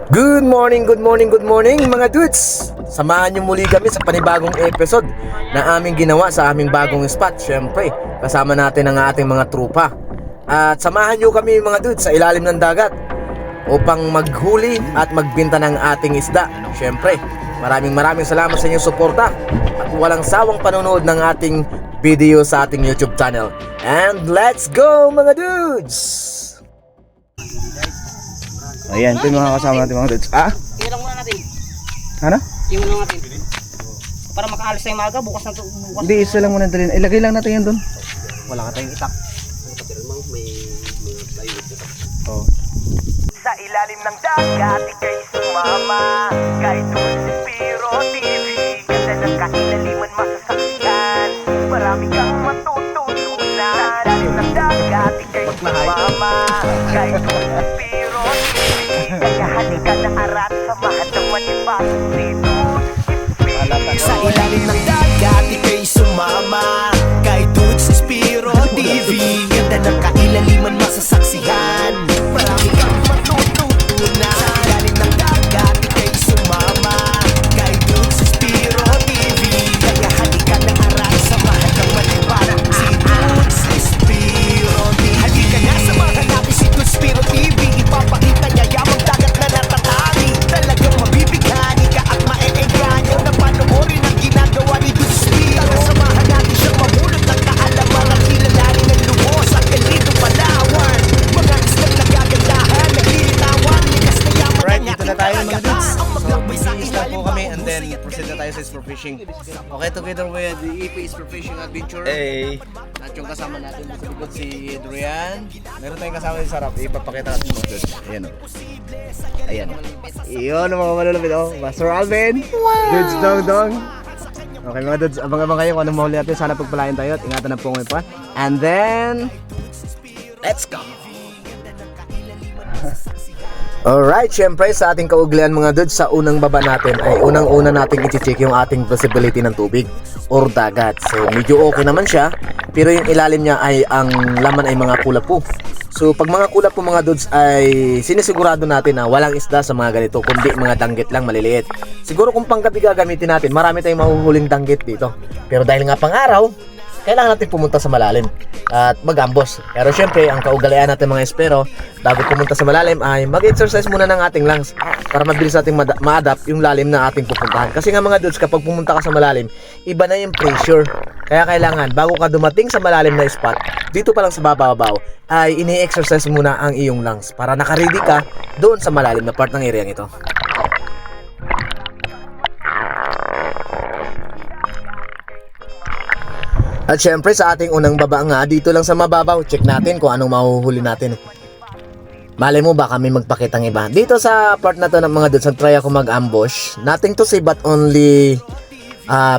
Good morning, good morning, good morning mga dudes! Samahan niyo muli kami sa panibagong episode na aming ginawa sa aming bagong spot. Siyempre, kasama natin ang ating mga trupa. At samahan niyo kami mga dudes sa ilalim ng dagat upang maghuli at magbenta ng ating isda. Siyempre, maraming salamat sa inyong suporta at walang sawang panonood ng ating video sa ating YouTube channel. And let's go mga dudes! Ayan, ito yung mga kasama natin mga dudes. Ah? Ilang muna natin. Ano? Yung muna natin. Para makaalis tayong maaga, bukas na ito. Hindi, isa lang muna dalhin. Ilagay lang natin yan doon. Wala ka tayong itak. Oh. Sa ilalim ng dagat, ika'y sumama. Kahit doon si Spiro TV, ganda ng kailaliman masasaksihan. Marami kang matututunan. Sa ilalim ng dagat, ika'y sumama. Kahit doon si Spiro TV, kaya halika na arat, samahan ng manipasok dito. Sa ilalim ng dagat, ika'y sumama. Kay Dudes Spiro TV, ganda ng kailaliman masasaksihan. Marami kang matututunan. Sa ilalim ng dagat, ika'y sumama. Kay Dudes Spiro TV, kaya halika na arat, samahan ng manipasok si Dudes Spiro TV. Halika na, samahan natin si Dudes Spiro TV. Ipapakita niya yamang dagat na natatali. Talagang mabibighani ka at maeengganyo na panoorin ang ginagawa ni Dudes Spiro. Tara, samahan natin siyang mahulog ng kaalaman at kilalanin ng lubos ang Galito Palawan. Mga islang nagagandahan, naglilitawan, likas na yaman Right, ang dito na ating tayo mga karagatan. dudes. Ang So, maglakbay sa mag-start ilalim, po kami and then mahusay at proceed na tayo sa Sport Fishing. Okay, together with the EP Sport Fishing Adventure. Hey! At yung kasama natin sa likod si Adrian. Meron tayong kasama sa sarap. Ipapakita natin mga dudes. Ayan o. Ayan. Iyon ang mga malulupit. Oh, Master Alvin. Dudes dong. Okay mga dudes, abang-abang kayo kung anong mahuli natin. Sana pagpalain tayo at ingatan ng pungay pa. And then, let's go! Alright, syempre sa ating kauglian mga dudes, sa unang baba natin ay unang-una nating i-check yung ating visibility ng tubig or dagat. So medyo okay naman siya, pero yung ilalim niya ay ang laman ay mga kulapo. So pag mga kulapo mga dudes ay sinisigurado natin na walang isda sa mga ganito, kundi mga danggit lang maliliit. Siguro kung panggabi gagamitin natin, marami tayong mahuhuling danggit dito. Pero dahil nga pang araw, kailangan natin pumunta sa malalim at mag-ambos. Pero syempre, ang kaugalian natin mga espero, bago pumunta sa malalim ay mag-exercise muna ng ating lungs para mabilis nating ma-adapt yung lalim na ating pupuntahan. Kasi nga mga dudes, kapag pumunta ka sa malalim, iba na yung pressure. Kaya kailangan, bago ka dumating sa malalim na spot, dito pa lang sa bababaw, ay ini-exercise muna ang iyong lungs para nakaready ka doon sa malalim na part ng area ito. At syempre sa ating unang baba nga, dito lang sa mababaw, check natin kung anong mahuhuli natin. Malay mo ba kami magpakitang iba. Dito sa part na to ng mga dudes, nag-try ako mag-ambush. Nothing to say but only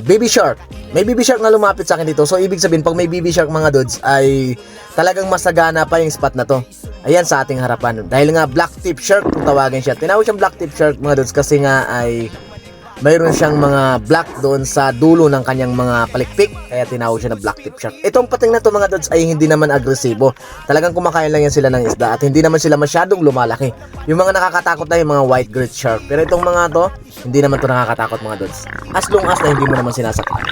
baby shark. May baby shark na lumapit sa akin dito. So ibig sabihin, pag may baby shark mga dudes, ay talagang masagana pa yung spot na to. Ayan sa ating harapan. Dahil nga black tip shark kung tawagin siya. Tinawag siyang black tip shark mga dudes kasi nga ay mayroon siyang mga black doon sa dulo ng kanyang mga palikpik, kaya tinawag siya na black tip shark. Itong pating na to mga dudes ay hindi naman agresibo. Talagang kumakain lang yan sila ng isda at hindi naman sila masyadong lumalaki. Yung mga nakakatakot na yung mga white girt shark. Pero itong mga to, hindi naman to nakakatakot mga dudes. As long as na hindi mo naman sinasaktan.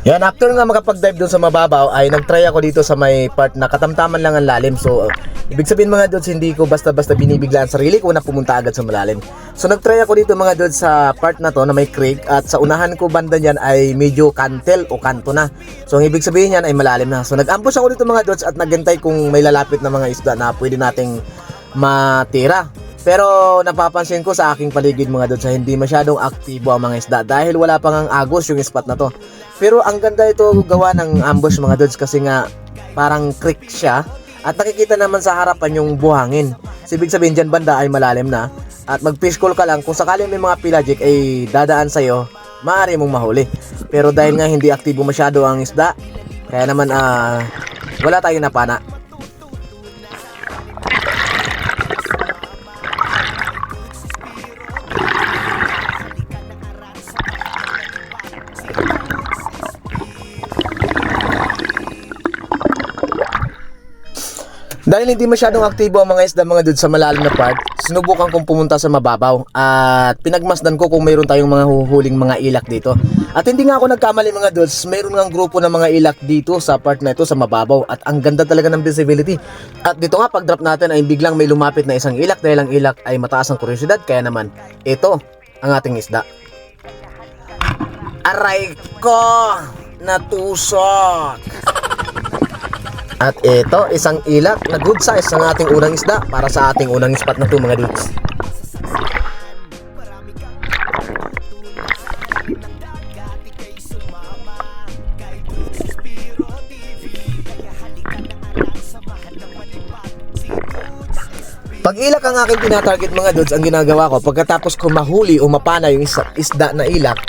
Yan, after nga makapag-dive doon sa mababaw ay nag-try ako dito sa may part na katamtaman lang ang lalim. So ibig sabihin mga dudes, hindi ko basta-basta binibigla ang sarili ko na pumunta agad sa malalim. So nag-try ako dito mga dudes sa part na to na may creek at sa unahan ko banda niyan ay medyo kantel o kanto na. So ang ibig sabihin niyan ay malalim na. So nag-ambush ako dito mga dudes at naghintay kung may lalapit na mga isda na pwede nating matira. Pero napapansin ko sa aking paligid mga dudes, hindi masyadong aktibo ang mga isda dahil wala pang ang agos yung spot na to. Pero ang ganda ito gawa ng ambush mga dudes kasi nga parang creek siya at nakikita naman sa harapan yung buhangin. So, ibig sabihin dyan banda ay malalim na at mag-fish call ka lang kung sakaling may mga pelagic ay dadaan sa'yo, maaari mong mahuli. Pero dahil nga hindi aktibo masyado ang isda, kaya naman wala tayong napana. Dahil hindi masyadong aktibo ang mga isda mga dudes sa malalim na part, sinubukan kong pumunta sa mababaw at pinagmasdan ko kung mayroon tayong mga huhuling mga ilak dito. At hindi nga ako nagkamali mga dudes, mayroon nga grupo ng mga ilak dito sa part na ito sa mababaw at ang ganda talaga ng visibility. At dito nga pag drop natin ay biglang may lumapit na isang ilak dahil ang ilak ay mataas ang kuryosidad, kaya naman ito ang ating isda. Aray ko! Natusok! At ito, isang ilak na good size ng ating unang isda para sa ating unang spot na to mga dudes. Pag ilak ang aking tinatarget mga dudes, ang ginagawa ko pagkatapos ko mahuli o mapana yung isda na ilak,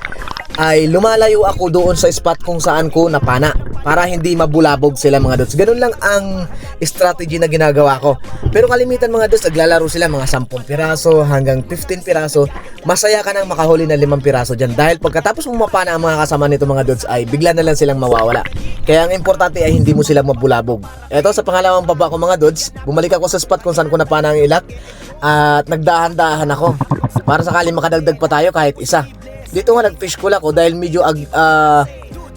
ay lumalayo ako doon sa spot kung saan ko napana para hindi mabulabog sila mga dudes. Ganun lang ang strategy na ginagawa ko. Pero kalimitan mga dudes, naglalaro sila mga 10 piraso hanggang 15 piraso. Masaya ka nang makahuli na 5 piraso dyan. Dahil pagkatapos mo mapana ang mga kasama nito mga dudes, ay bigla na lang silang mawawala. Kaya ang importante ay hindi mo sila mabulabog. Eto sa pangalawang baba ko mga dudes, bumalik ako sa spot kung saan ko napana ang ilak. At nagdahan-dahan ako para sakali makadagdag pa tayo kahit isa. Dito nga nag-fish call ako dahil medyo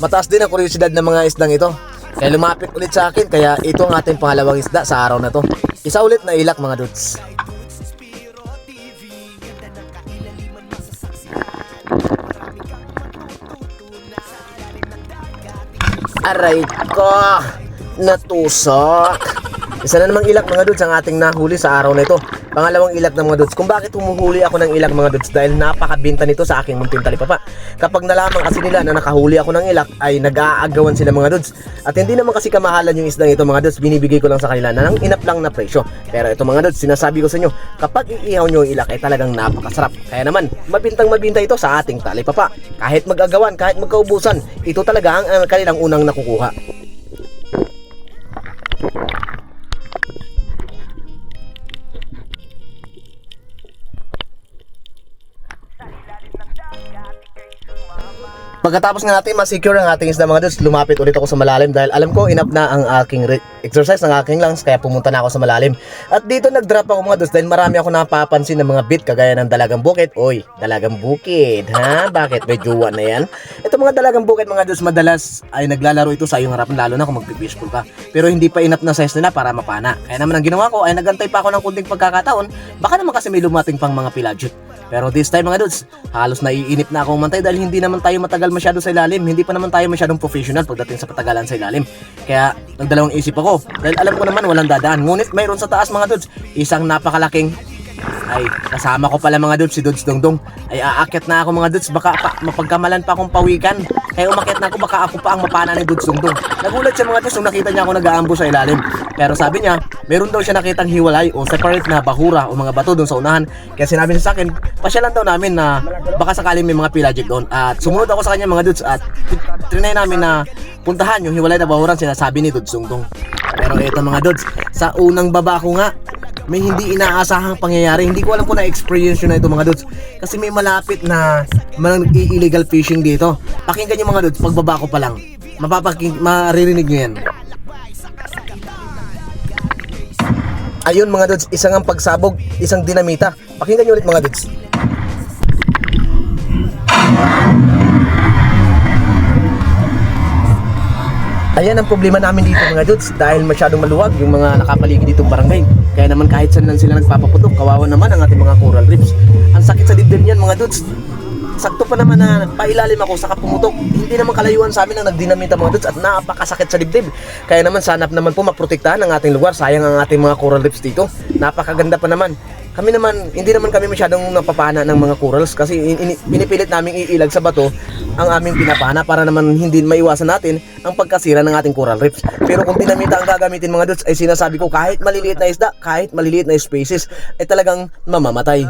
mataas din ang kuryosidad ng mga isdang ito. Kaya lumapit ulit sa akin, kaya ito ang ating pangalawang isda sa araw na to. Isa ulit na ilak mga dudes. Aray ko! Natusok! Isa na namang ilak mga dudes ang ating nahuli sa araw na ito. Pangalawang ilak ng mga dudes. Kung bakit humuhuli ako ng ilak mga dudes, dahil napakabinta nito sa aking munting talipapa. Kapag nalaman kasi nila na nakahuli ako ng ilak, ay nag-aagawan sila mga dudes. At hindi naman kasi kamahalan yung isdang ito mga dudes, binibigay ko lang sa kanila na ng inap lang na presyo. Pero ito mga dudes, sinasabi ko sa inyo, kapag iihaw nyo yung ilak ay talagang napakasarap. Kaya naman, mabintang mabinta ito sa ating talipapa. Kahit mag-agawan, kahit magkaubusan, ito talaga ang kanilang unang nakukuha. Pagkatapos nga natin ma-secure ang ating isda mga dudes, lumapit ulit ako sa malalim dahil alam ko enough na ang aking exercise ng aking lungs, kaya pumunta na ako sa malalim. At dito nag-drop ako mga dudes dahil marami ako napapansin ng mga bit kagaya ng dalagang bukid. Oy, dalagang bukid, ha? Bakit? May jowa na yan? Ito mga dalagang bukid mga dudes, madalas ay naglalaro ito sa iyong harapan, lalo na kung magpipishful ka. Pero hindi pa enough na size nila para mapana. Kaya naman ang ginawa ko ay nagantay pa ako ng kunting pagkakataon, baka naman kasi may lumating pang mga pelagic. Pero this time mga dudes, halos naiinip na akong mantay dahil hindi naman tayo matagal masyado sa ilalim. Hindi pa naman tayo masyadong professional pagdating sa patagalan sa ilalim. Kaya nagdalawang isip ako dahil alam ko naman walang dadaan. Ngunit mayroon sa taas mga dudes, isang napakalaking, ay kasama ko pala mga dudes, si Dudes Dongdong. Ay aakyat na ako mga dudes, baka mapagkamalan pa akong pawikan. Kaya umakyat na ako, baka ako pa ang mapana ni Dudes Dongdong. Nagulat siya mga dudes nung nakita niya ako nag-aambo sa ilalim. Pero sabi niya, meron daw siya nakitang hiwalay o separate na bahura o mga bato doon sa unahan. Kaya sinabi niya sa akin, pasyalan daw namin na baka sakaling may mga pelagic doon. At sumunod ako sa kanya mga dudes at trinay namin na puntahan yung hiwalay na bahuran sinasabi ni Dudes Dongdong. Pero ito mga dudes, sa unang baba ko nga, may hindi inaasahang pangyayari. Hindi ko alam kung na-experience yun na ito mga dudes. Kasi may malapit na illegal fishing dito. Pakinggan nyo mga dudes, pagbaba ko pa lang. Maririnig nyo yan. Ayun mga dudes, isang ang pagsabog, isang dinamita. Pakinggan nyo ulit mga dudes. Ayan ang problema namin dito mga dudes, dahil masyadong maluwag yung mga nakapaligid ditong barangay. Kaya naman kahit saan lang sila nagpapaputok, kawawa naman ang ating mga coral reefs. Ang sakit sa dibdib niyan mga dudes. Sakto pa naman na pailalim ako saka pumutok. Hindi naman kalayuan sa amin ang nagdinamita mga dudes at napakasakit sa dibdib. Kaya naman sana naman po maprotektahan ang ating lugar. Sayang ang ating mga coral reefs dito. Napakaganda pa naman. Kami naman, hindi naman kami masyadong napapana ng mga corals kasi pinipilit namin iilag sa bato ang aming pinapana para naman hindi maiwasan natin ang pagkasira ng ating coral reefs. Pero kung dinamita ang gagamitin mga dudes, ay sinasabi ko kahit maliliit na isda, kahit maliliit na species, ay talagang mamamatay.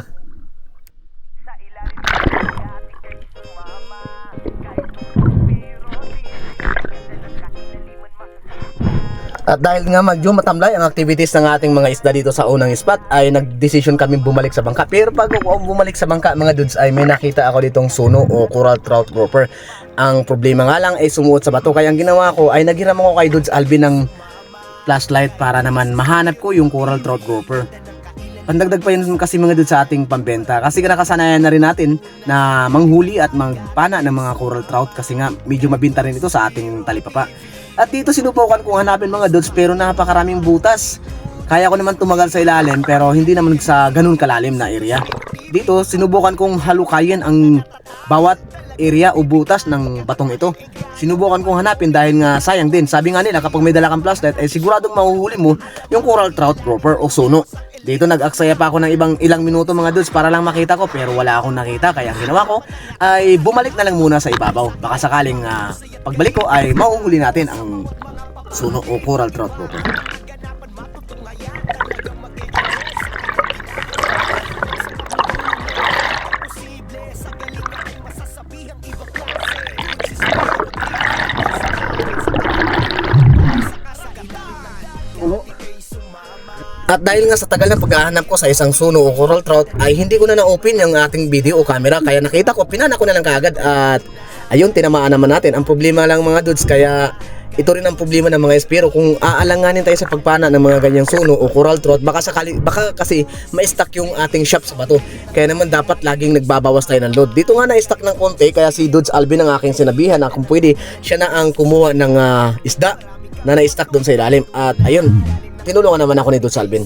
At dahil nga medyo matamlay ang activities ng ating mga isda dito sa unang spot, ay nagdesisyon kami bumalik sa bangka. Pero bago ako bumalik sa bangka mga dudes, ay may nakita ako ditong suno o coral trout grouper. Ang problema nga lang ay sumuot sa bato. Kaya ang ginawa ko ay naghiram ako kay Dudes Alvin ng flashlight para naman mahanap ko yung coral trout grouper. Pandagdag pa yun kasi mga dudes sa ating pambenta kasi nakasanayan na rin natin na manghuli at magpana ng mga coral trout kasi nga medyo mabinta rin ito sa ating talipapa. At dito sinubukan kong hanapin mga dudes pero napakaraming butas. Kaya ko naman tumagal sa ilalim pero hindi naman sa ganun kalalim na area. Dito sinubukan kong halukayin ang bawat area o butas ng batong ito. Sinubukan kong hanapin dahil nga sayang din. Sabi nga nila kapag may dala kang flashlight ay siguradong mahuhuli mo yung coral trout grouper o suno. Dito nag-aksaya pa ako ng ilang minuto mga dudes para lang makita ko pero wala akong nakita. Kaya ang ginawa ko ay bumalik na lang muna sa ibabaw. Baka sakaling pagbalik ko ay mahuhuli natin ang suno o coral trout grouper. At dahil nga sa tagal na paghahanap ko sa isang suno o coral trout ay hindi ko na na-open yung ating video o camera kaya nakita ko, pinana ko na lang kaagad at ayun, tinamaan naman natin. Ang problema lang mga dudes, kaya ito rin ang problema ng mga espiro kung aalanganin tayo sa pagpana ng mga ganyang suno o coral trout, baka kasi ma-stuck yung ating shop sa bato. Kaya naman dapat laging nagbabawas tayo ng load. Dito nga na-stuck ng konti kaya si Dudes Alvin ang aking sinabihan na kung pwede siya na ang kumuha ng isda na na-stuck doon sa ilalim. At ayun, tinulungan naman ako ni Dudes Alvin.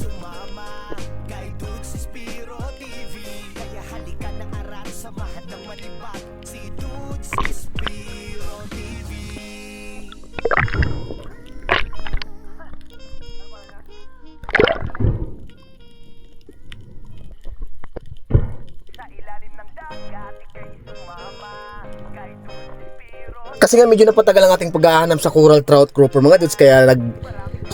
Kasi nga medyo napatagal ang ating paghahanap sa coral trout grouper mga dudes, kaya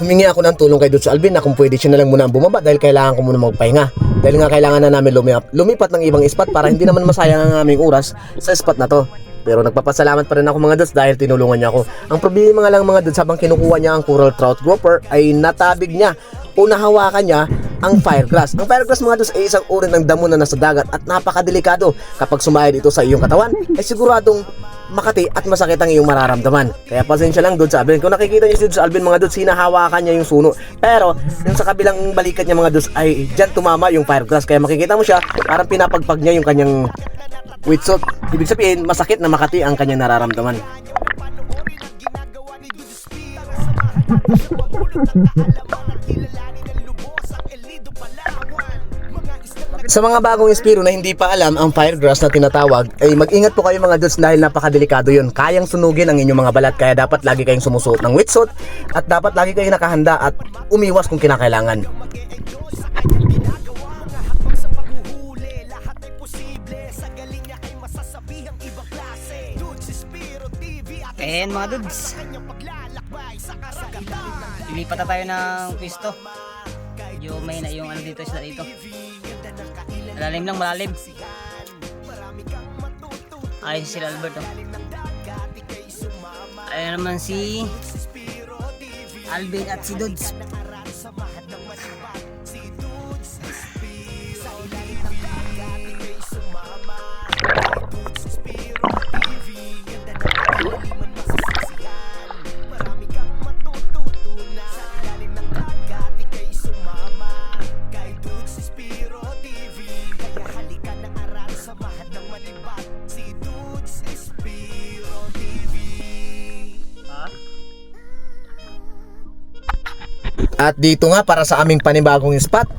humingi ako ng tulong kay Dudes Alvin na kung pwede siya na lang muna ang bumaba dahil kailangan ko muna magpahinga. Dahil nga kailangan na namin lumipat ng ibang spot para hindi naman masayang ang aming oras sa spot na to. Pero nagpapasalamat pa rin ako mga dudes dahil tinulungan niya ako. Ang problema nga lang mga dudes, habang kinukuha niya ang coral trout grouper ay natabig niya o nahawakan niya ang firegrass. Ang firegrass mga dudes ay isang uri ng damo na nasa dagat at napakadelikado. Kapag sumayad ito sa iyong katawan ay siguradong makati at masakit ang iyong mararamdaman. Kaya pasensya lang Dudes Alvin. Kung nakikita niyo si Dudes Alvin mga dudes, hinahawakan niya yung suno. Pero yung sa kabilang balikat niya mga dudes ay dyan tumama yung firegrass. Kaya makikita mo siya parang pinapagpag niya yung kanyang wetsuit. Ibig sabihin masakit na makati ang kanyang nararamdaman. Sa mga bagong espiro na hindi pa alam ang firegrass na tinatawag, ay mag-ingat po kayo mga dudes dahil napakadelikado yun. Kayang sunugin ang inyong mga balat, kaya dapat lagi kayong sumusuot ng wetsuit at dapat lagi kayong nakahanda at umiwas kung kinakailangan. Ayan mga dudes, lilipat na tayo ng pwesto. Yung may na yung ano dito, isda dito. Malalim lang, malalim. Ayun si Albert oh. Ayun naman si Alvin at si Dudes. At dito nga para sa aming panibagong spot,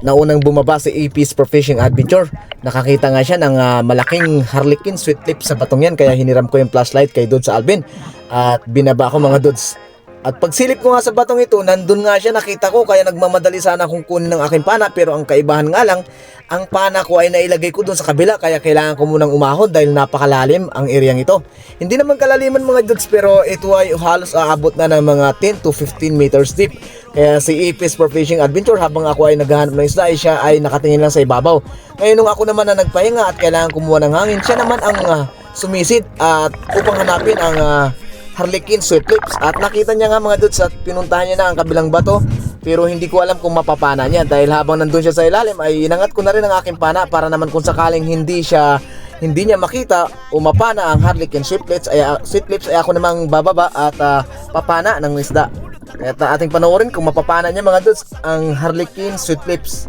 naunang bumaba si AP's for Fishing Adventure. Nakakita nga siya ng malaking harlequin sweet lip sa batong yan, kaya hiniram ko yung flashlight kay Dudes Alvin at binaba ko mga dudes. At pagsilip ko nga sa batong ito, nandun nga siya, nakita ko, kaya nagmamadali sana akong kunin ng aking pana. Pero ang kaibahan nga lang, ang pana ko ay nailagay ko doon sa kabila, kaya kailangan ko munang umahon dahil napakalalim ang areang ito. Hindi naman kalaliman mga dudes, pero ito ay halos aabot na ng mga 10 to 15 meters deep. Kaya si AP's for Fishing Adventure, habang ako ay naghahanap ng isda, ay siya ay nakatingin lang sa ibabaw. Ngayon nung ako naman na nagpahinga at kailangan kumuha ng hangin, siya naman ang sumisid at upang hanapin ang harlequin sweet lips. At nakita niya nga mga dudes at pinuntahan niya na ang kabilang bato, pero hindi ko alam kung mapapana niya dahil habang nandun siya sa ilalim ay inangat ko na rin ang aking pana para naman kung sakaling hindi niya makita o mapana ang harlequin sweet lips ay ako namang bababa at papana ng isda. Kaya ating panoorin kung mapapana niya mga dudes ang Harlequin Sweet Lips.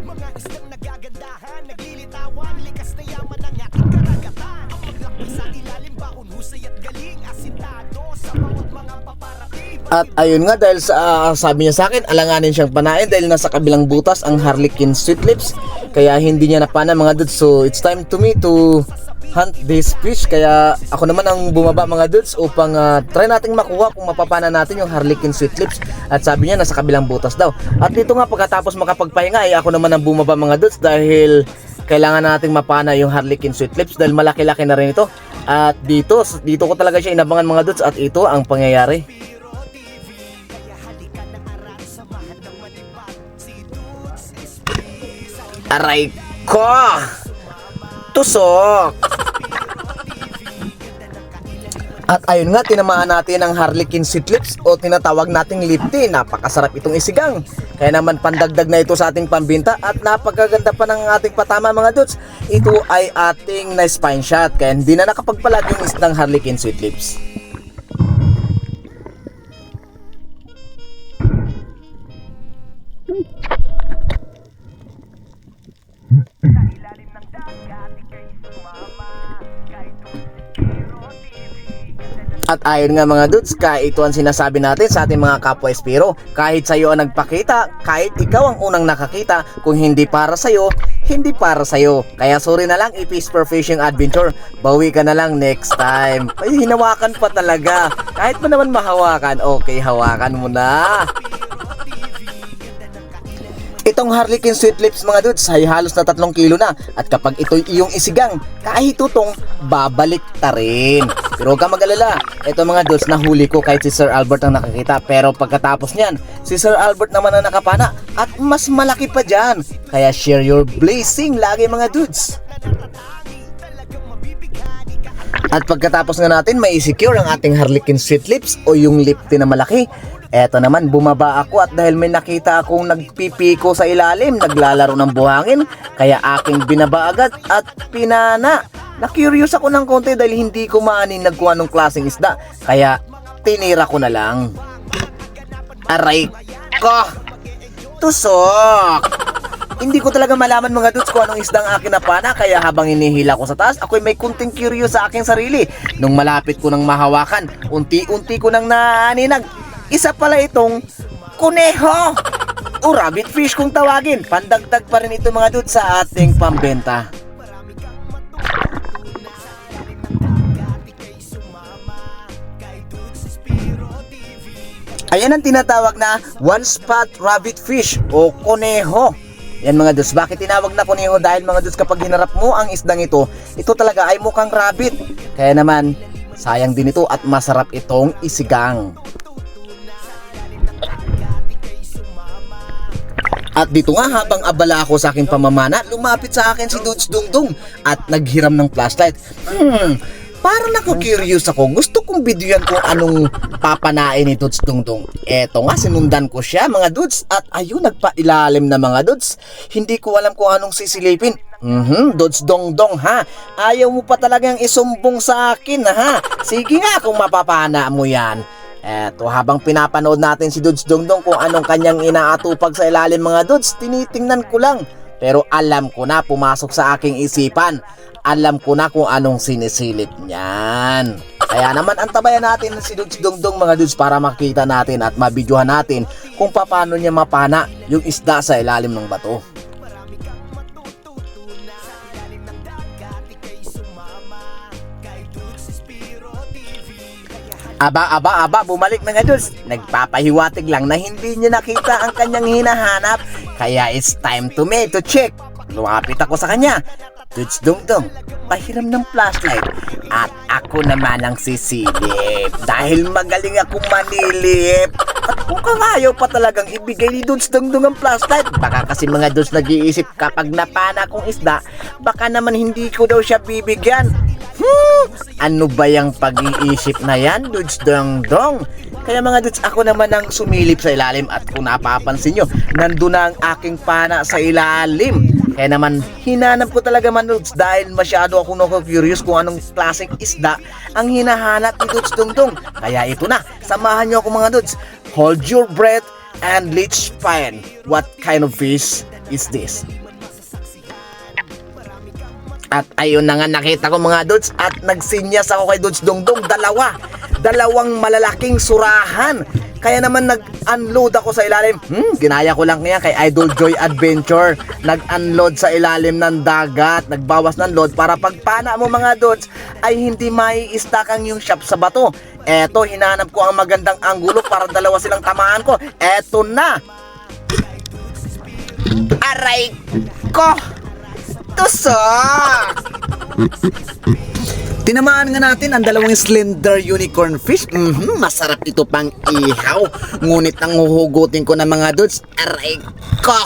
At ayun nga, dahil sa sabi niya sa akin, alanganin siyang panain dahil nasa kabilang butas ang Harlequin Sweet Lips. Kaya hindi niya napana mga dudes. So it's time to me to hunt this fish. Kaya ako naman ang bumaba mga dudes upang try nating makuha kung mapapana natin yung Harlequin Sweet Lips. At sabi niya nasa kabilang butas daw. At dito nga pagkatapos makapagpahinga ay ako naman ang bumaba mga dudes dahil kailangan nating mapana yung Harlequin Sweet Lips dahil malaki-laki na rin ito. At dito ko talaga siya inabangan mga dudes at ito ang pangyayari. Aray ko! Tusok! At ayun nga, tinamaan natin ang Harlequin Sweet Lips o tinatawag nating lipti. Napakasarap itong isigang. Kaya naman pandagdag na ito sa ating pambinta at napakaganda pa ng ating patama mga dudes. Ito ay ating na spine shot kaya hindi na nakapagpalag yung isdang Harlequin Sweet Lips. ilalim ng dagat, ika'y sumama. Kahit Espiro TV, ganda ng At ayon nga mga dudes, kaya ito ang sinasabi natin sa ating mga kapwa Espiro. Kahit sa'yo ang nagpakita, kahit ikaw ang unang nakakita, kung hindi para sa'yo, hindi para sa'yo. Kaya sorry na lang, Ipis for Fishing Adventure. Bawi ka na lang next time. Ay, hinawakan pa talaga. Kahit mo naman mahawakan, okay, hawakan mo na. Itong Harlequin Sweet Lips mga dudes ay halos na 3 kilo na. At kapag ito'y iyong isigang, kahit tutong, babalik ta rin. Pero huwag ka mag-alala. Ito mga dudes, nahuli ko kahit si Sir Albert ang nakakita. Pero pagkatapos niyan, si Sir Albert naman ang nakapana. At mas malaki pa dyan. Kaya share your blessing lagi mga dudes. At pagkatapos nga natin may secure ang ating Harlequin Sweet Lips o yung lipti na malaki. Eto naman, bumaba ako at dahil may nakita akong nagpipiko sa ilalim, naglalaro ng buhangin, kaya aking binaba agad at pinana. Na-curious ako ng konti dahil hindi ko maaninag kung anong klaseng isda, kaya tinira ko na lang. Aray ko! Tusok! Hindi ko talaga malaman mga dudes kung anong isdang akin napana, kaya habang inihila ko sa taas, ako'y may kunting curious sa aking sarili. Nung malapit ko nang mahawakan, unti-unti ko nang naaninag. Isa pala itong kuneho o rabbit fish kung tawagin. Pandagdag pa rin ito mga dudes sa ating pambenta. Ayan ang tinatawag na one spot rabbit fish o kuneho. Yan mga dudes, bakit tinawag na kuneho? Dahil mga dudes, kapag hinarap mo ang isdang ito talaga ay mukhang rabbit. Kaya naman, sayang din ito at masarap itong isigang. At dito nga habang abala ako sa aking pamamana, lumapit sa akin si Dudes Dungdung at naghiram ng flashlight. Parang naku-curious ako. Gusto kong videoan kung anong papanain ni Dudes Dungdung. Eto nga, sinundan ko siya mga dudes at ayun, nagpailalim na mga dudes. Hindi ko alam kung anong sisilipin. Dudes Dungdung ha. Ayaw mo pa talagang isumbong sa akin ha. Sige nga kung mapapana mo yan. Eto, habang pinapanood natin si Dudes Dungdung kung anong kanyang inaatupag sa ilalim mga dudes, tinitingnan ko lang. Pero alam ko na, pumasok sa aking isipan. Alam ko na kung anong sinisilip niyan. Kaya naman antabayan natin si Dudes Dungdung mga dudes para makita natin at mabidyohan natin kung paano niya mapana yung isda sa ilalim ng bato. Aba, bumalik na nga dudes. Nagpapahiwatig lang na hindi niya nakita ang kanyang hinahanap. Kaya it's time to me to check. Lumapit ako sa kanya. Dudes Dungdung, pahiram ng flashlight. At ako naman ang sisilip. Dahil magaling akong manilip. At kung ayaw pa talagang ibigay ni Dudes Dungdung ang flashlight, baka kasi mga dudes nag-iisip kapag napana kong isda, baka naman hindi ko daw siya bibigyan. Ano ba yung pag-iisip na yan, Dudes Dungdung? Kaya mga dudes, ako naman ang sumilip sa ilalim at kung napapansin nyo, nandun na ang aking pana sa ilalim. Kaya naman, hinanap ko talaga man dudes dahil masyado ako curious kung anong klaseng isda ang hinahanap ni Dudes Dungdung. Kaya ito na, samahan nyo ako mga dudes. Hold your breath and let's find what kind of fish is this. At ayun na nga, nakita ko mga dudes, at nagsinyas ako kay Dudes Dongdong. Dalawang malalaking surahan. Kaya naman nag-unload ako sa ilalim. Ginaya ko lang kaya kay Idol Joy Adventure. Nag-unload sa ilalim ng dagat, nagbawas ng load para pagpana mo mga dudes ay hindi mai-stack ang yung shop sa bato. Eto, hinanap ko ang magandang anggulo para dalawa silang tamaan ko. Eto na. Aray ko! Tuso! Tinamaan nga natin ang dalawang slender unicorn fish. Masarap ito pang ihaw. Ngunit ang huhugutin ko ng mga dudes, aray ko!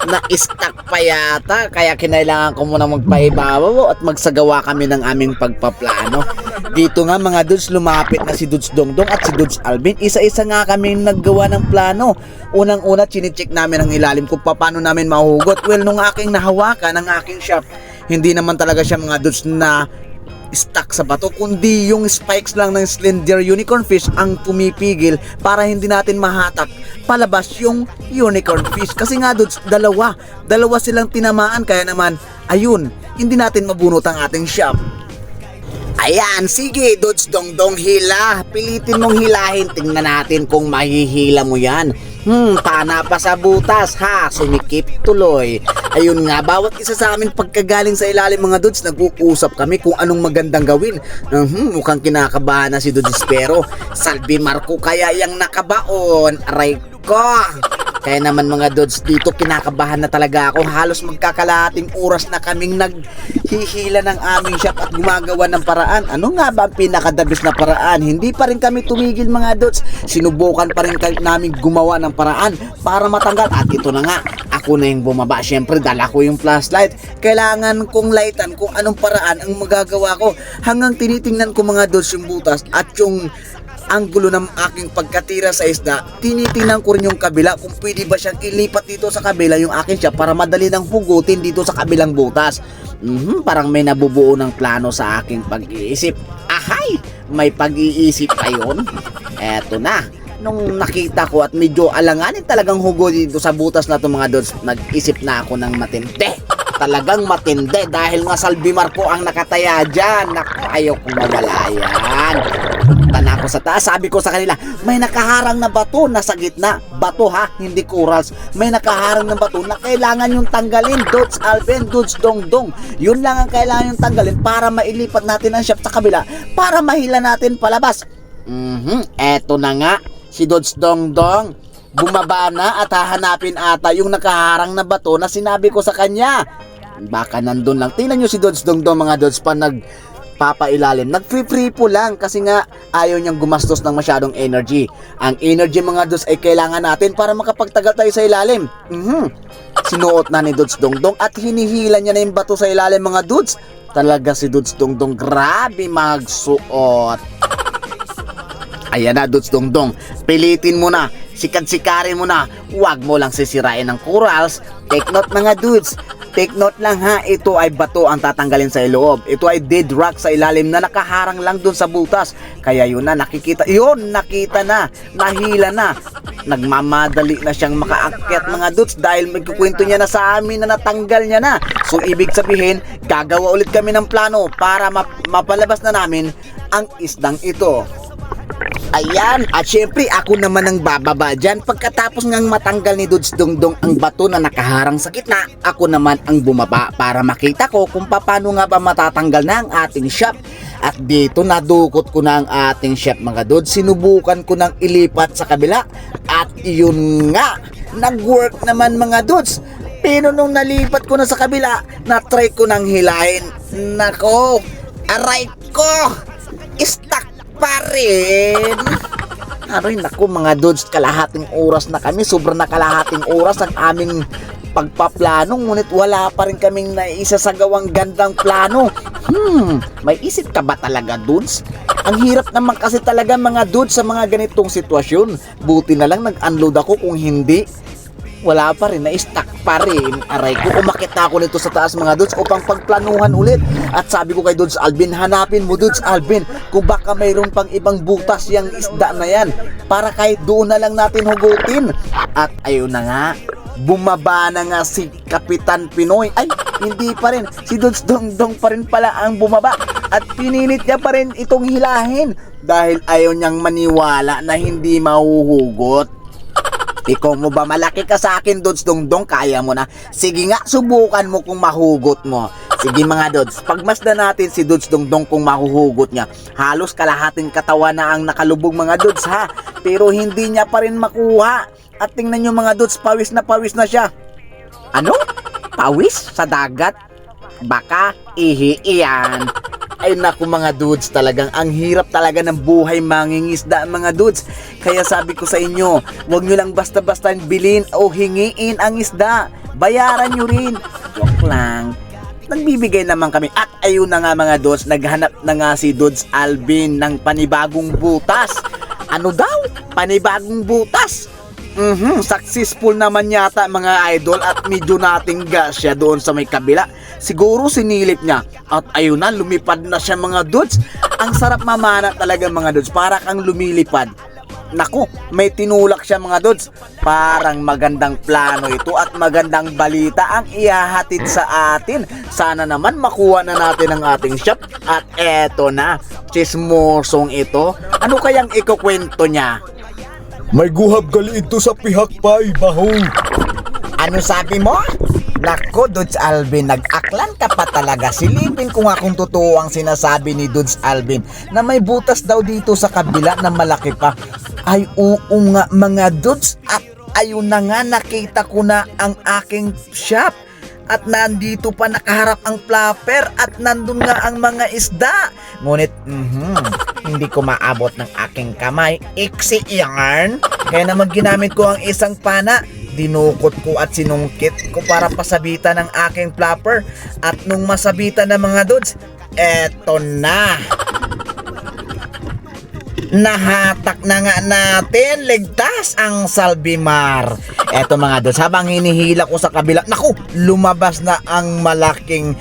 Na-stack pa yata. Kaya kinailangan ko muna magpaibabaw at magsagawa kami ng aming pagpaplano. Dito nga mga dudes, lumapit na si Dudes Dongdong at si Dudes Alvin. Isa-isa nga kami naggawa ng plano. Unang-una, chine-check namin ang ilalim kung paano namin mahugot. Well, nung aking nahawakan ang aking shop, hindi naman talaga siya mga dudes na stuck sa bato, kundi yung spikes lang ng slender unicorn fish ang pumipigil para hindi natin mahatak palabas yung unicorn fish. Kasi nga dudes, dalawa silang tinamaan, kaya naman ayun, hindi natin mabunot ang ating shop. Ayan, sige Dudes Dongdong, hila. Pilitin mong hilahin, tingnan natin kung mahihila mo yan. Pana pa sa butas ha, sumikip tuloy. Ayun nga, bawat isa sa amin pagkagaling sa ilalim mga dudes, nag-uusap kami kung anong magandang gawin. Mukhang kinakabahan na si Dudes, pero Salvi Marco kaya yang nakabaon. Aray ko! Kaya naman mga dudes, dito kinakabahan na talaga ako. Halos magkakalahating oras na kaming naghihila ng aming shop at gumagawa ng paraan. Ano nga ba ang pinakadabis na paraan? Hindi pa rin kami tumigil mga dudes. Sinubukan pa rin namin gumawa ng paraan para matanggal. At ito na nga, ako na yung bumaba. Siyempre, dala ko yung flashlight. Kailangan kong lightan kung anong paraan ang magagawa ko. Hanggang tinitingnan ko mga dudes yung butas at yung anggulo ng aking pagkatira sa isda, tinitingnan ko rin yung kabila kung pwede ba siyang ilipat dito sa kabila yung akin siya para madali nang hugutin dito sa kabilang butas. Parang may nabubuo ng plano sa aking pag-iisip. Ahay! May pag-iisip pa yun. Eto na. Nung nakita ko at medyo alanganin talagang hugo dito sa butas na ito mga dudes, nag-isip na ako ng matindi. Talagang matindi dahil nga Salvi Marco ang nakataya dyan. Naku, ayaw kong mawala yan. Punta na ako sa taas, sabi ko sa kanila, may nakaharang na bato na sa gitna. Bato ha, hindi corals. May nakaharang na bato na kailangan yung tanggalin. Dudes Alvin, Dudes Dongdong. Yun lang ang kailangan yung tanggalin para mailipat natin ang shop sa kabila, para mahila natin palabas. Eto na nga, si Dudes Dongdong bumaba na at hahanapin ata yung nakaharang na bato na sinabi ko sa kanya. Baka nandun lang. Tingnan nyo si Dudes Dongdong mga dudes pa nagpapailalim. Nag-free po lang kasi nga ayaw niyang gumastos ng masyadong energy. Ang energy mga dudes ay kailangan natin para makapagtagal tayo sa ilalim. Sinuot na ni Dudes Dongdong at hinihila niya na yung bato sa ilalim mga dudes. Talaga si Dudes Dongdong, grabe magsuot. Ayan na Dudes Dongdong, pilitin mo na, sikat-sikarin mo na, huwag mo lang sisirain ng corals. Take note mga dudes, take note lang ha, ito ay bato ang tatanggalin sa iloob. Ito ay dead rock sa ilalim na nakaharang lang dun sa butas. Kaya yun na, nakikita na, nahila na. Nagmamadali na siyang makaakyat mga dudes dahil magkukwento niya na sa amin na natanggal niya na. So ibig sabihin, gagawa ulit kami ng plano para mapalabas na namin ang isdang ito. Ayan, at syempre ako naman ang bababa dyan. Pagkatapos ngang matanggal ni Dudes Dongdong ang bato na nakaharang sa gitna, ako naman ang bumaba para makita ko kung paano nga ba matatanggal na ang ating shop. At dito nadukot ko na ang ating shop mga dudes. Sinubukan ko nang ilipat sa kabila at yun nga, nag-work naman mga dudes. Pero nung nalipat ko na sa kabila, na-try ko nang hilahin. Nako, aray ko, stuck pa rin. Aray naku mga dudes, kalahating oras na kami, sobrang na kalahating oras ang aming pagpaplano, ngunit wala pa rin kaming naisasagawang gandang plano. May isip ka ba talaga dudes? Ang hirap naman kasi talaga mga dudes sa mga ganitong sitwasyon. Buti na lang nag-unload ako, kung hindi wala pa rin, na-stuck pa rin. Aray ko, umakit na ako nito sa taas mga dudes upang pagplanuhan ulit. At sabi ko kay Dudes Alvin, hanapin mo Dudes Alvin kung baka mayroon pang ibang butas yung isda na yan para kahit doon na lang natin hugutin. At ayun na nga, bumaba na nga si Kapitan Pinoy. Ay, hindi pa rin. Si Dudes Dongdong pa rin pala ang bumaba. At pinilit niya pa rin itong hilahin dahil ayaw niyang maniwala na hindi mahuhugot. Ikaw mo ba, malaki ka sa akin, Dudes Dongdong, kaya mo na. Sige nga, subukan mo kung mahugot mo. Sige mga Dudes, pagmasdan natin si Dudes Dongdong kung mahuhugot niya. Halos kalahating katawan na ang nakalubog mga Dudes ha. Pero hindi niya pa rin makuha. At tingnan nyo mga Dudes, pawis na siya. Ano? Pawis? Sa dagat? Baka ihi iyan. Ay naku mga Dudes, talagang ang hirap talaga ng buhay mangingisda mga Dudes. Kaya sabi ko sa inyo, huwag nyo lang basta-basta bilhin o hingiin ang isda. Bayaran nyo rin. Joke lang. Nagbibigay naman kami. At ayun na nga mga Dudes, naghanap na nga si Dudes Alvin ng panibagong butas. Ano daw? Panibagong butas? Successful naman yata mga idol at medyo natingga siya doon sa may kabila. Siguro sinilip niya at ayun na, lumipad na siya mga Dudes. Ang sarap mamana talaga mga Dudes, para kang lumilipad. Naku, may tinulak siya mga Dudes. Parang magandang plano ito at magandang balita ang ihahatid sa atin. Sana naman makuha na natin ang ating shop. At eto na, chismosong ito. Ano kayang ikukwento niya? May guhab gali ito sa pihak pay, bahong. Ano sabi mo? Nako, Dudes Alvin, nag-aklan ka pa talaga. Silipin ko nga kung totoo ang sinasabi ni Dudes Alvin na may butas daw dito sa kabila na malaki pa. Ay, oo nga mga Dudes. At ayun na nga, nakita ko na ang aking shop. At nandito pa nakaharap ang flapper at nandun nga ang mga isda. Ngunit, hindi ko maabot ng aking kamay. Iksi yarn. Kaya naman ginamit ko ang isang pana. Dinukot ko at sinungkit ko para pasabitan ng aking flapper. At nung masabitan ng mga Dudes, eto na. Nahatak na nga natin, ligtas ang Salbimar. Eto mga Dudes, habang hinihila ko sa kabila, naku, lumabas na ang malaking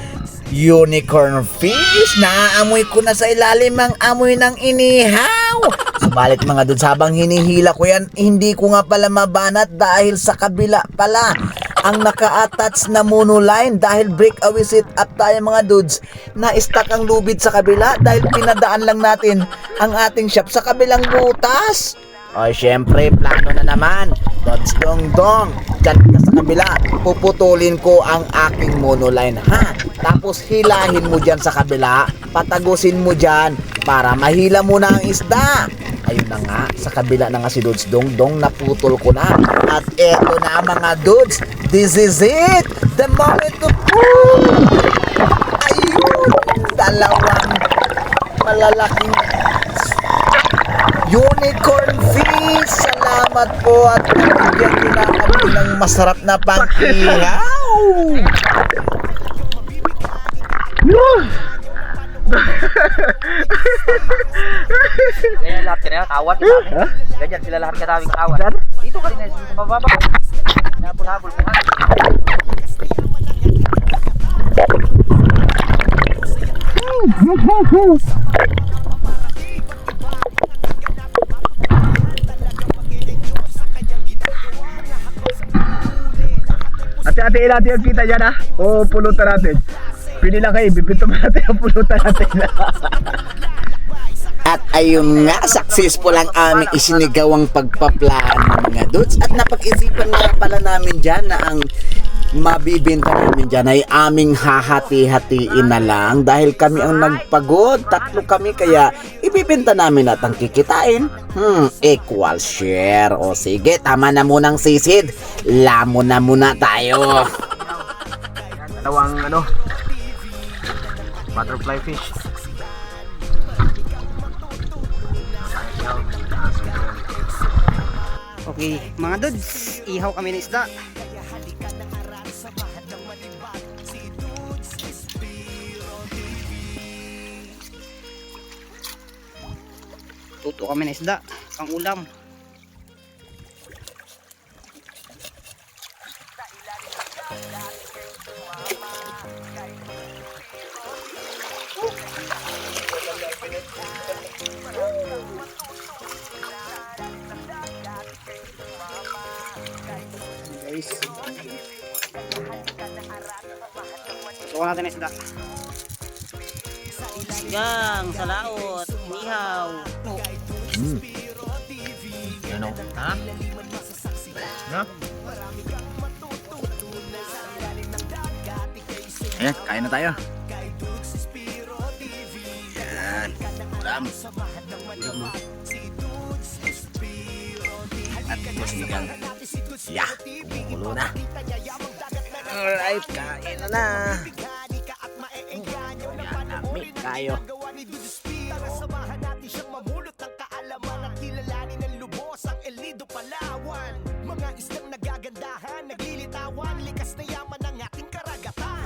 unicorn fish. Naaamoy ko na sa ilalim ang amoy ng inihaw. Subalit mga Dudes, habang hinihila ko yan, hindi ko nga pala mabanat dahil sa kabila pala ang naka-attach na monoline. Dahil breakaway sit up tayo mga Dudes, na-stuck ang lubid sa kabila dahil pinadaan lang natin ang ating shop sa kabilang butas. Ay, syempre, plano na naman. Dudes Dongdong, dyan ka sa kabila. Puputulin ko ang aking monoline, ha? Tapos hilahin mo dyan sa kabila. Patagusin mo dyan para mahila mo na ang isda. Ayun na nga, sa kabila na nga si Dudes Dongdong, naputol ko na. At eto na mga Dudes, this is it! The moment to pull! Ayun! Dalawang malalaking unicorn fish! Salamat po at bigyan din na kami ng masarap na pang-ihaw! Ganyan lahat ka na, tawad. Ganyan sila lahat kataming tawad. Dito ka rin sa mababa. Habol-habol ko nga. Ate-ate natin ang kita dyan ha. O pulutan natin. Pili lang kayo, bibito mo natin ang pulutan natin. At ayun nga, successful ang aming isinigawang pagpaplano mga Dudes. At napag-isipan nga pala namin dyan na ang mabibenta namin dyan ay aming hahati-hatiin na lang. Dahil kami ang nagpagod, 3 kami, kaya ibibenta namin at ang kikitain. Equal share. O sige, tama na munang sisid. Lamon na muna tayo. Dalawang butterfly fish. Okay, mga Dudes, ihaw kami ng isda. Tuto kami ng isda, pang ulam. Guys. Suka natin na isda. Gang, sa laot, nihaw. Yan o. Ha? No? Ayan, kain na tayo. Yan. Ulam. At sinigang. Yeah, kumukulo na. Alright, kain na. Meat tayo. Samahan natin siyang mamulot ng kaalaman at kilalanin ng lubos ang El Nido, Palawan. Mga islang nagagandahan, naglilitawan, likas na yaman ang ating karagatan.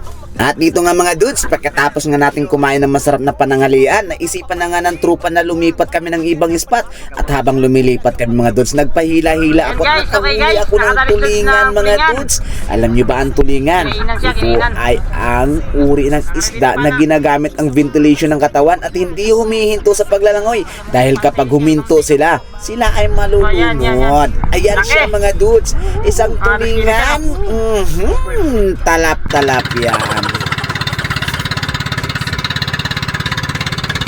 At dito nga mga dudes, pagkatapos nga natin kumain ng masarap na pananghalian, naisipan na nga ng trupa na lumipat kami ng ibang spot. At habang lumilipat kami mga dudes, nagpahila-hila ako at nakahuli ako ng tulingan mga dudes. Alam nyo ba ang tulingan? Ito ay ang uri ng isda na ginagamit ang ventilation ng katawan at hindi humihinto sa paglalangoy. Dahil kapag huminto sila, sila ay malulunod. Ayan siya mga dudes, isang tulingan. Talap-talap yan.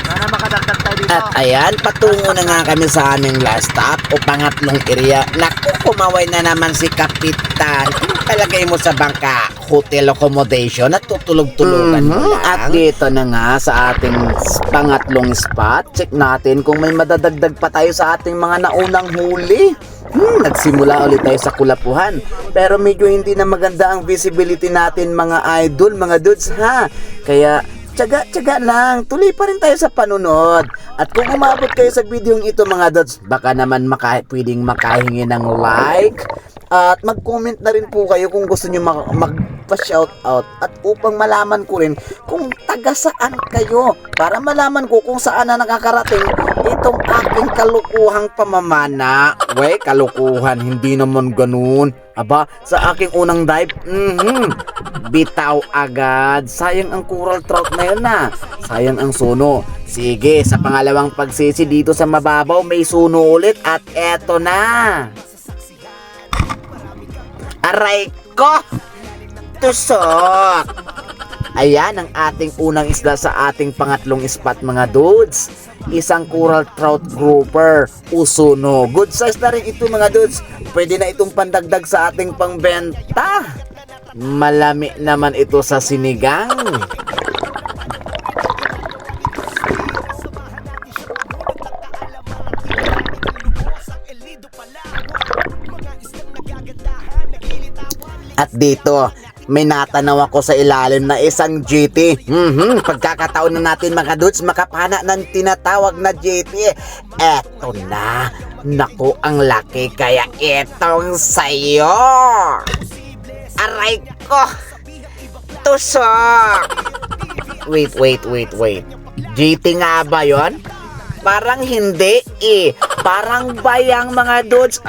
Sana makadagdag tayo dito. At ayan, patungo na nga kami sa aming last stop o pangatlong area. Naku, kumaway na naman si Kapitan. Palagay mo sa bangka, hotel accommodation at tutulog-tulugan mo lang. At dito na nga sa ating pangatlong spot, check natin kung may madadagdag pa tayo sa ating mga naunang huli. Nagsimula ulit tayo sa Kulapuhan. Pero medyo hindi na maganda ang visibility natin mga idol, mga dudes ha. Kaya tiyaga-tiyaga lang, tuloy pa rin tayo sa panunod. At kung umabot kayo sa video ito mga dudes, baka naman pwedeng makahingi ng like. At mag-comment na rin po kayo kung gusto nyo magpa-shoutout. At upang malaman ko rin kung taga saan kayo. Para malaman ko kung saan na nakakarating itong aking kalukuhang pamamana. Wey, kalukuhan, hindi naman ganun. Aba, sa aking unang dive, bitaw agad. Sayang ang coral trout na yun na. Sayang ang suno. Sige, sa pangalawang pagsisi dito sa mababaw, may suno ulit at eto na. Aray ko! Tusok! Ayan ang ating unang isda sa ating pangatlong spot mga dudes. Isang coral trout grouper, usuno. Good size na rin ito mga dudes. Pwede na itong pandagdag sa ating pangbenta. Malami naman ito sa sinigang. At dito, may natanaw ako sa ilalim na isang GT. Pagkakataon na natin mga dudes makapana ng tinatawag na GT. Eto na. Naku, ang laki kaya itong sayo. Aray ko. Tusok. Wait. GT nga ba yon? Parang hindi eh. Parang bayang mga dudes.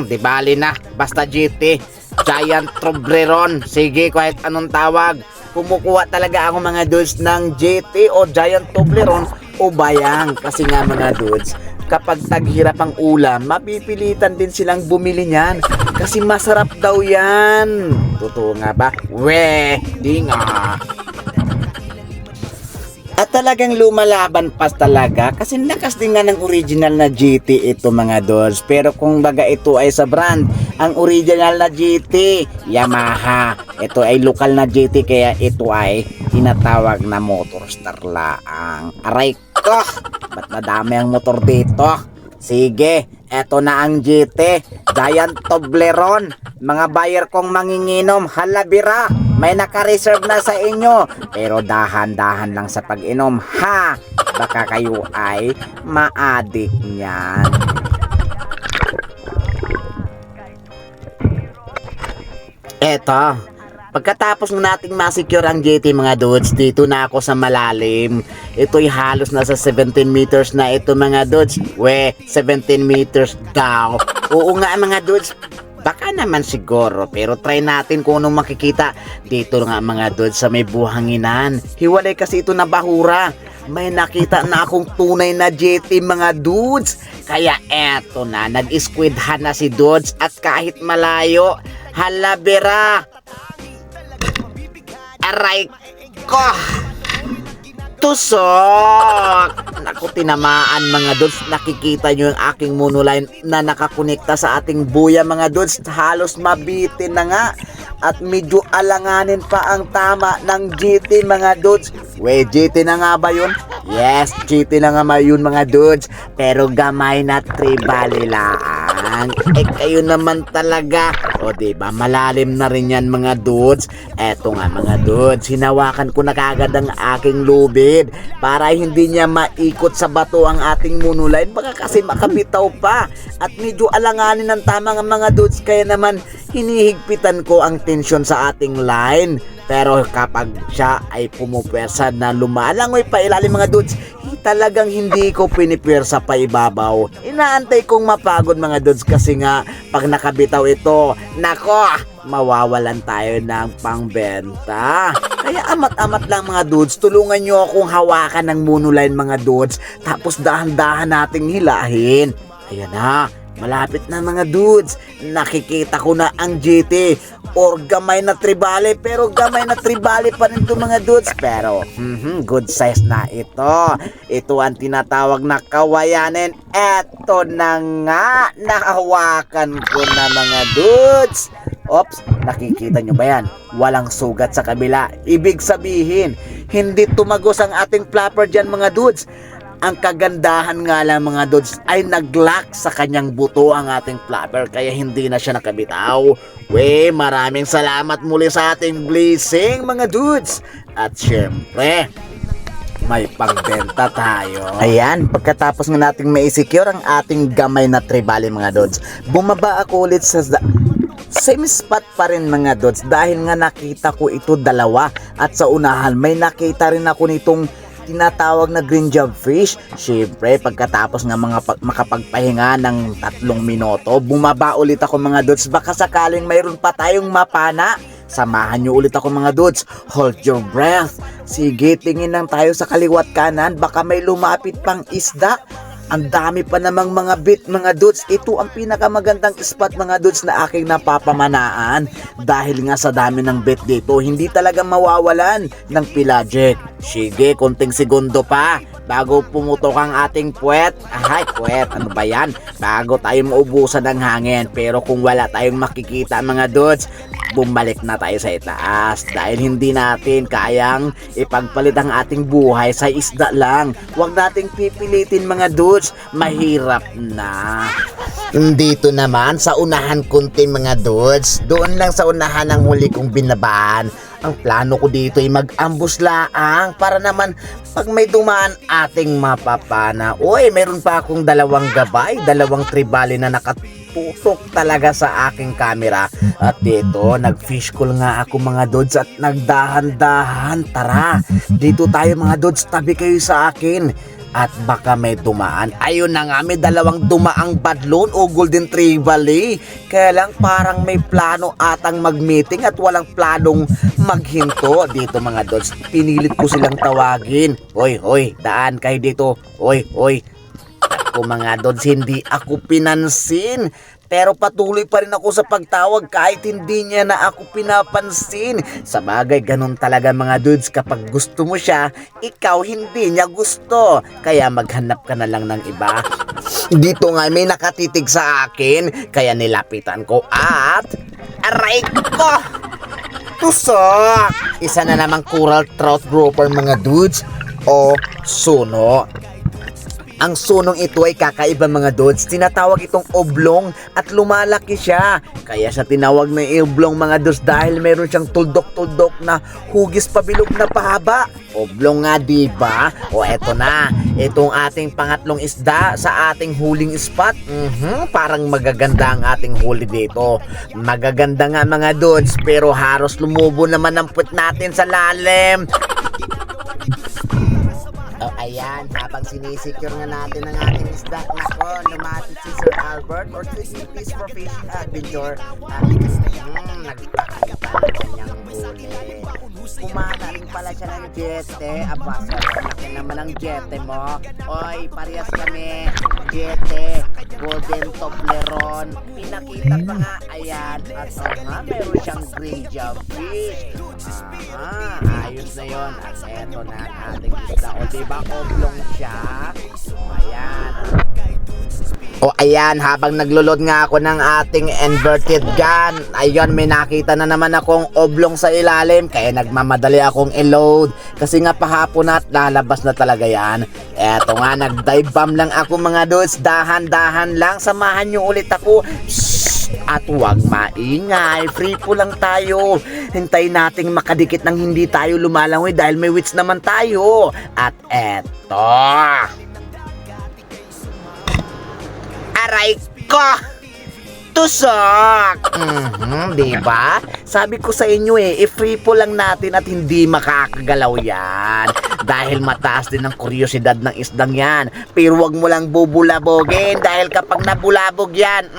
Di bali na. Basta GT. Giant Toblerone. Sige, kahit anong tawag. Kumukuha talaga ako mga dudes ng GT o Giant Toblerone o bayang. Kasi nga mga dudes, kapag taghirap ang ulam, mapipilitan din silang bumili niyan. Kasi masarap daw yan. Totoo nga ba? Weh, di nga. At talagang lumalaban pa talaga kasi lakas din nga ng original na GT ito mga dudes. Pero kung baga ito ay sa brand, ang original na GT, Yamaha. Ito ay lokal na GT kaya ito ay tinatawag na Motorstar laang. Aray ko! Ba't madami ang motor dito? Sige, eto na ang GT, Giant Toblerone. Mga buyer kong manginginom, halabira, may naka-reserve na sa inyo. Pero dahan-dahan lang sa pag-inom, ha? Baka kayo ay ma-addict niyan. Eto, pagkatapos nating masecure ang GT mga dudes, dito na ako sa malalim. Ito'y halos nasa 17 meters na ito mga dudes. 17 meters daw. Oo nga mga dudes, Baka naman siguro, pero try natin kung anong makikita. Dito nga mga dudes sa may buhanginan. Hiwalay kasi ito na bahura. May nakita na akong tunay na jetty mga dudes. Kaya eto na, nag-squidhan na si dudes at kahit malayo, halabera. Aray ko! Tusok! Naku, tinamaan mga dudes. Nakikita nyo yung aking monoline na nakakonekta sa ating buya mga dudes. Halos mabitin na nga. At medyo alanganin pa ang tama ng GT mga dudes. Wait, GT na nga ba yun? Yes, GT na nga ba yun mga dudes. Pero gamay na tribali lang. Kayo naman talaga. O diba, malalim na rin yan mga dudes. Eto nga mga dudes, hinawakan ko na kagad ang aking lubid para hindi niya maikot sa bato ang ating monoline. Baka kasi makabitaw pa. At medyo alanganin ang tama ng mga dudes. Kaya naman hinihigpitan ko ang tensyon sa ating line. Pero kapag siya ay pumupwersa na lumalangoy pa ilalim mga dudes, talagang hindi ko pinipwersa pa ibabaw. Inaantay kong mapagod mga dudes kasi nga pag nakabitaw ito, nako, mawawalan tayo ng pangbenta. Kaya amat-amat lang mga dudes, tulungan nyo akong hawakan ng monoline mga dudes, tapos dahan-dahan nating hilahin. Ayan na, malapit na mga dudes. Nakikita ko na ang GT or gamay na tribali, pero gamay na tribali pa rin ito mga dudes. Pero good size na ito. Ito ang tinatawag na kawayanin. Eto na nga, nahawakan ko na mga dudes. Ops, nakikita nyo ba yan? Walang sugat sa kabila. Ibig sabihin, hindi tumagos ang ating flapper dyan mga dudes. Ang kagandahan nga lang mga dudes ay nag-lock sa kanyang buto ang ating flapper kaya hindi na siya nakabitaw. Maraming salamat muli sa ating blessing mga dudes. At syempre, may pagbenta tayo. Ayan, pagkatapos nga nating mai-secure ang ating gamay na tribali mga dudes, bumaba ako ulit sa same spot pa rin mga dudes dahil nga nakita ko ito dalawa at sa unahan may nakita rin ako nitong tinatawag na green job fish. Siyempre, pagkatapos nga makapagpahinga ng 3 minuto, bumaba ulit ako mga dudes. Baka sakaling mayroon pa tayong mapana. Samahan nyo ulit ako mga dudes. Hold your breath. Sige, tingin lang tayo sa kaliwat kanan. Baka may lumapit pang isda. Ang dami pa namang mga bit mga dudes. Ito ang pinakamagandang spot mga dudes na aking napapamanaan. Dahil nga sa dami ng bit dito, hindi talaga mawawalan ng pelagic. Sige, konting segundo pa bago pumutok ang ating puwet. Ay, puwet, ano ba yan? Bago tayo maubusan ng hangin. Pero kung wala tayong makikita mga dudes, bumalik na tayo sa itaas dahil hindi natin kayang ipagpalit ang ating buhay sa isda lang. Huwag nating pipilitin mga dudes, mahirap na. Dito naman sa unahan kunti mga dudes, doon lang sa unahan ang huli kong binabaan. Ang plano ko dito ay mag-ambush laang para naman pag may dumaan ating mapapana. Meron pa akong 2 gabay, 2 tribali na nakatutok talaga sa aking camera. At dito, nag-fish call nga ako mga dudes at nagdahan-dahan. Tara, dito tayo mga dudes, tabi kayo sa akin. At baka may dumaan. Ayun na nga, may 2 dumaang badlon o golden tribali. Kaya lang parang may plano atang mag-meeting at walang planong maghinto. Dito mga dudes, pinilit ko silang tawagin. Hoy, daan kayo dito. Hoy. Ako mga dudes, hindi ako pinansin. Pero patuloy pa rin ako sa pagtawag kahit hindi niya na ako pinapansin. Sa bagay, ganun talaga mga dudes. Kapag gusto mo siya, ikaw hindi niya gusto. Kaya maghanap ka na lang ng iba. Dito nga may nakatitig sa akin. Kaya nilapitan ko at aray ko! Tusok! Isa na namang coral trout grouper mga dudes o suno. Ang sunong ito ay kakaiba mga dudes. Tinatawag itong oblong at lumalaki siya. Kaya siya tinawag na oblong mga dudes dahil meron siyang tuldok-tuldok na hugis pabilog na pahaba. Oblong nga diba? Eto na. Itong ating pangatlong isda sa ating huling spot. Parang magaganda ang ating huli dito. Magaganda nga mga dudes pero halos lumubo naman ang puwet natin sa lalim. ayan, habang sinisecure nga natin ang ating isda, nako, lumapit si Sir Albert or Philippines for Fishing Adventure at nagpakita ang kanyang huli. Kumana rin pala siya ng jete. Aba, sir, laki naman ang jete mo. Oy, parehas kami. Jete, golden toblerone. Pinakita pa nga, ayan. At nga, meron siyang green fish. Ayos na yon. At eto na ang ating isda. O diba, oblong siya? Ayan. O ayan, habang naglulod nga ako ng ating inverted gun, ayun, may nakita na naman akong oblong sa ilalim, kaya nagmamadali akong i-load kasi nga pahapon at lalabas na talaga yan. Eto nga, nag-dive bomb lang ako mga dudes, dahan-dahan lang, samahan nyo ulit ako. At huwag maingay, free po lang tayo. Hintayin nating makadikit ng hindi tayo lumalangoy dahil may wits naman tayo. At eto, aray ko! Tusok! Diba? Sabi ko sa inyo i-free po lang natin at hindi makakagalaw yan. Dahil mataas din ang kuryosidad ng isdang yan. Pero wag mo lang bubulabogin dahil kapag nabulabog yan,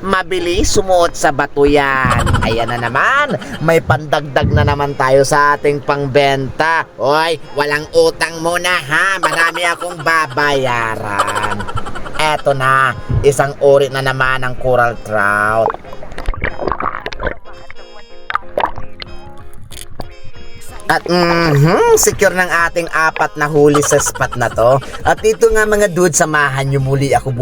mabilis sumuot sa bato yan. Ayan na naman, may pandagdag na naman tayo sa ating pangbenta. Oy, walang utang muna ha, marami akong babayaran. Eto na, isang uri na naman ng coral trout. At secure ng ating 4 na huli sa spot na to. At dito nga mga dude, samahan nyo muli ako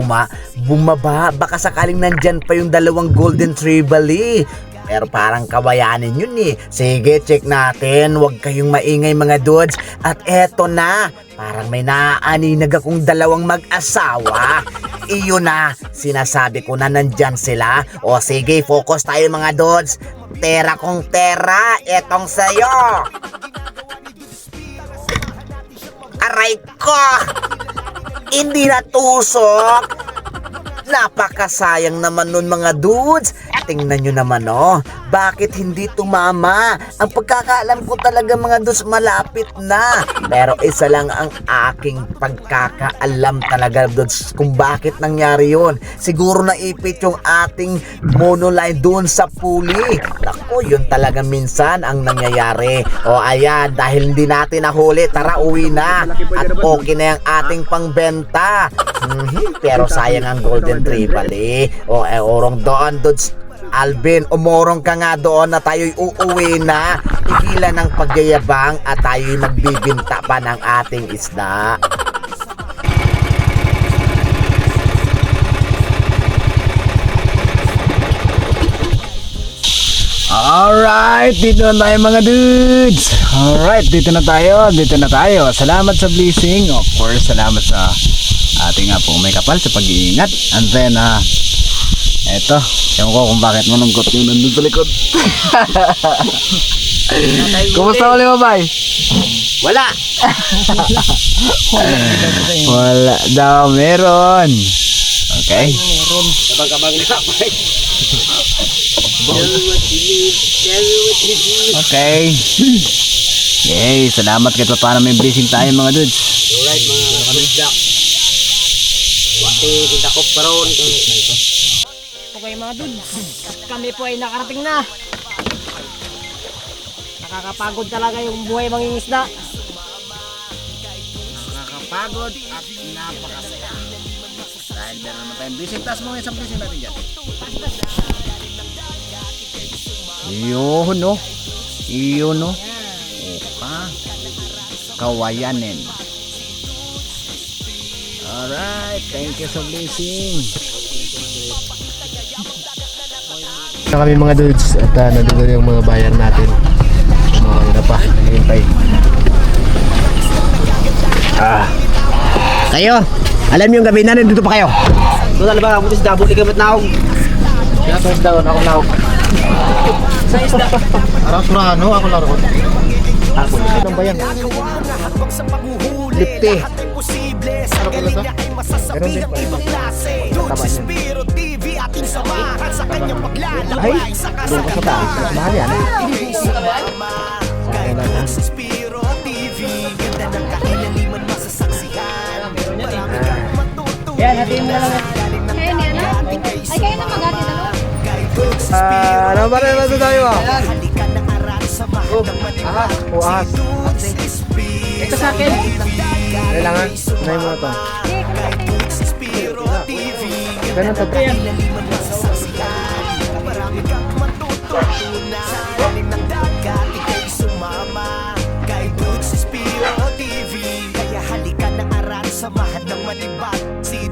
bumaba. Baka sakaling nandyan pa yung 2 golden trevally. Pero parang kawayanin yun Sige, check natin. Huwag kayong maingay mga dudes. At eto na, parang may naaaninag akong 2 mag-asawa. Iyon na, sinasabi ko na nandyan sila. O sige, focus tayo mga dudes. Tera kong tera, etong sayo. Aray ko! Hindi natusok. Napakasayang naman nun mga dudes. Tingnan nyo naman bakit hindi tumama? Ang pagkakaalam ko talaga mga dudes, malapit na. Pero isa lang ang aking pagkakaalam talaga dudes kung bakit nangyari yun. Siguro naipit yung ating monoline doon sa puli. Naku, yun talaga minsan ang nangyayari. O ayan, dahil hindi natin nahuli, tara uwi na. At okay na yung ating pangbenta. Pero sayang ang golden trevally. O orong doon dudes. Alvin, umorong ka nga doon na tayo'y uuwi na. Tigilan ng pagyayabang at tayo'y magbibinta pa ng ating isda. Alright, dito na tayo mga dudes. Alright, dito na tayo. Salamat sa blessing. Of course, salamat sa ating po may kapal sa pag-iingat. And then, eto, ewan ko kung bakit manungkot yung nandun sa likod. Kumusta ulit mo, bay? Wala! Wala daw, meron. Okay. Okay. Yay, salamat kahit paano may blessing tayo mga dudes. Alright mga kabisda. Wati kita ko paron. Okay mga dudes, kami po ay nakarating na. Nakakapagod talaga yung buhay mangingisda. Nakakapagod at napakasaya. Dahil meron naman tayong blessing. Taas mo isang blessing natin dyan. Iyon no. Oka. Kawayanin. Alright, thank you sa blessing. Na kami mga dudes at nandito yung mga bayan natin. Kumakain na pa, naghihintay. Kayo, alam niyo yung gabi na nandito pa kayo. Doon ba ako sa dabo ligamat naog. Kaya sa isda ako naog. Sa isda. Arang surano, ako laro. Ako ng bayan. Lipte. Sa galing niya ay masasabi ang ibang klase. Dudes Spiro TV ating samahan sa kanyang paglalakbay sa kasagahan. Mahal yan. Kahit Dudes Spiro TV, ganda ng kailaliman Yan, hatiin mo na lang. Kayo ni ano? Ay, kayo na mag-ati dalawa. Ano ba rin masasabi mo? Halika na aral sa mahal ng malibat. Ahas. Ito sa akin. Kailangan, try mo to. Spiro TV. Ganun to. Ilaliman masasaksihan. Marami kang matututunan. Sa ilalim ng dagat, ika'y sumama. Kay Dudes Spiro TV. Kaya halika na aral sa mahal ng malibat. Si